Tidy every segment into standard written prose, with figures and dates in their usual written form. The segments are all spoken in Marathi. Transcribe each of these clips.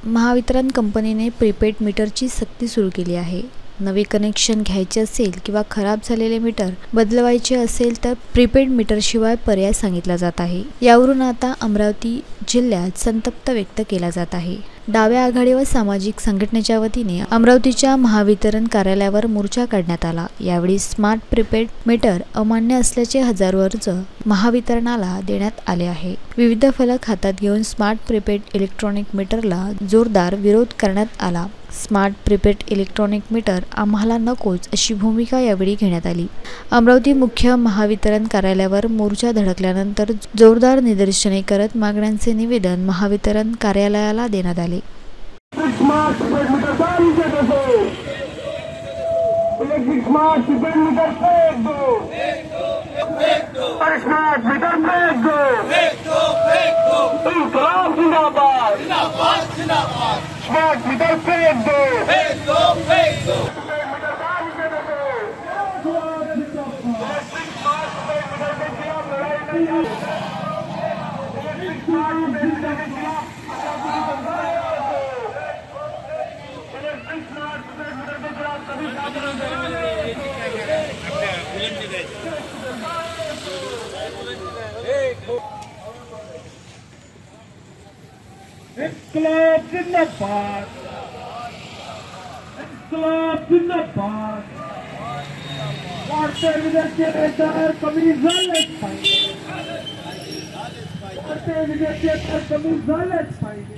महावितरण कंपनीने प्रीपेड मीटरची सक्ती सुरू केली आहे। नवे कनेक्शन घ्यायचे असेल किंवा खराब झालेले मीटर बदलवायचे असेल तर प्रीपेड मीटरशिवाय पर्याय सांगितला जात आहे। यावरून आता अमरावती जिल्ह्यात संतप्त व्यक्त केला जात आहे। डाव्या आघाडी व सामाजिक संघटनेच्या वतीने अमरावतीच्या महावितरण कार्यालयावर मोर्चा काढण्यात आला। यावेळी स्मार्ट प्रीपेड मीटर अमान्य असल्याचे हजारो अर्ज महावितरणाला देण्यात आले आहे। विविध फलक हातात घेऊन स्मार्ट प्रीपेड इलेक्ट्रॉनिक मीटरला जोरदार विरोध करण्यात आला। स्मार्ट प्रीपेड इलेक्ट्रॉनिक मीटर आम्हाला नकोच अशी भूमिका यावेळी घेण्यात आली। अमरावती मुख्य महावितरण कार्यालयावर मोर्चा धडकल्यानंतर जोरदार निदर्शने करत मागण्यांचे निवेदन महावितरण कार्यालयाला देण्यात आले। स्मार्ट मीटर फेंक दो, इंकलाब जिंदाबाद, इंकलाब जिंदाबाद। वाढत्या विद्यार्थी दर कमी झालेच पाहिजे, वाढत्या विद्यार्थी दर कमी झालेच पाहिजे।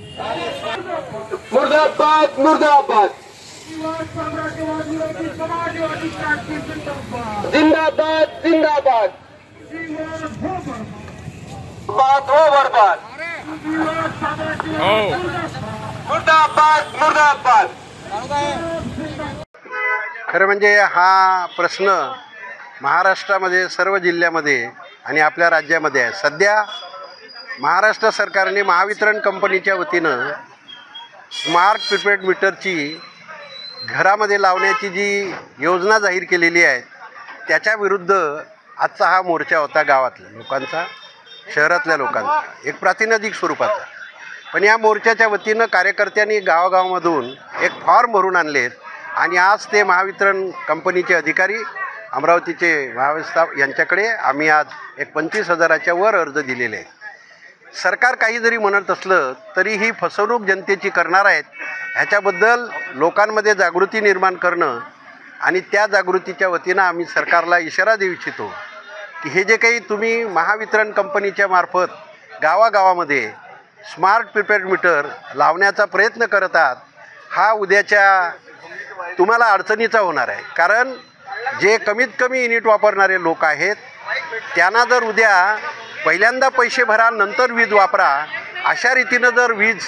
मुर्दाबाद मुर्दाबाद, साम्राज्यवादी समाजवादी क्रांती जिंदाबाद, जिंदाबाद जिंदाबाद। बात हो बर्बाद, मुर्दाबाद मुर्दाबाद। खरं म्हणजे हा प्रश्न महाराष्ट्रामध्ये सर्व जिल्ह्यामध्ये आणि आपल्या राज्यामध्ये आहे। सध्या महाराष्ट्र सरकारने महावितरण कंपनीच्या वतीनं स्मार्ट प्रीपेड मीटरची घरामध्ये लावण्याची जी योजना जाहीर केलेली आहे त्याच्या विरुद्ध आजचा हा मोर्चा होता। गावातल्या लोकांचा, शहरातल्या लोकांचा, एक प्रातिनिधिक स्वरूपाचा। पण या मोर्चाच्या वतीनं कार्यकर्त्यांनी गावागावामधून एक फॉर्म भरून आणलेत आणि आज ते महावितरण कंपनीचे अधिकारी, अमरावतीचे महाव्यवस्थापक यांच्याकडे आम्ही आज एक 25,000च्या वर अर्ज दिलेले आहेत। सरकार काही जरी म्हणत असलं तरी ही फसवणूक जनतेची करणार आहेत, ह्याच्याबद्दल लोकांमध्ये जागृती निर्माण करणं आणि त्या जागृतीच्या वतीनं आम्ही सरकारला इशारा देऊ इच्छितो की हे जे काही तुम्ही महावितरण कंपनीच्या मार्फत गावागावामध्ये स्मार्ट प्रीपेड मीटर लावण्याचा प्रयत्न करत आहात, हा उद्याच्या तुम्हाला अडचणीचा होणार आहे। कारण जे कमीत कमी युनिट वापरणारे लोक आहेत त्यांना जर उद्या पहिल्यांदा पैसे भरा नंतर वीज वापरा अशा रीतीनं जर वीज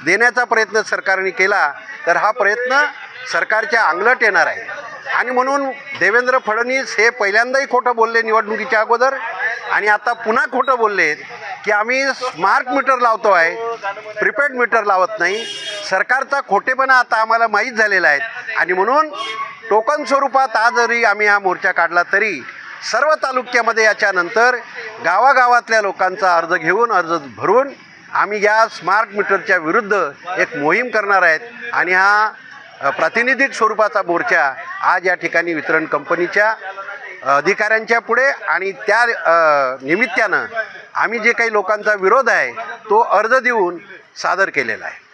देण्याचा प्रयत्न सरकारने केला तर हा प्रयत्न सरकारच्या अंगलट येणार आहे। आणि म्हणून देवेंद्र फडणवीस हे पहिल्यांदाही खोटं बोलले निवडणुकीच्या अगोदर आणि आता पुन्हा खोटं बोलले की आम्ही स्मार्ट मीटर लावतो आहे, प्रीपेड मीटर लावत नाही। सरकारचा खोटेपणा आता आम्हाला माहीत झालेला आहे आणि म्हणून टोकन स्वरूपात आज जरी आम्ही हा मोर्चा काढला तरी सर्व तालुक्यामध्ये याच्यानंतर गावागावातल्या लोकांचा अर्ज घेऊन, अर्ज भरून आम्ही या स्मार्ट मीटरच्या विरुद्ध एक मोहीम करणार आहेत। आणि हा प्रातिनिधिक स्वरूपाचा मोर्चा आज या ठिकाणी वितरण कंपनीच्या अधिकाऱ्यांच्या पुढे आणि त्या निमित्तानं आम्ही जे काही लोकांचा विरोध आहे तो अर्ज देऊन सादर केलेला आहे।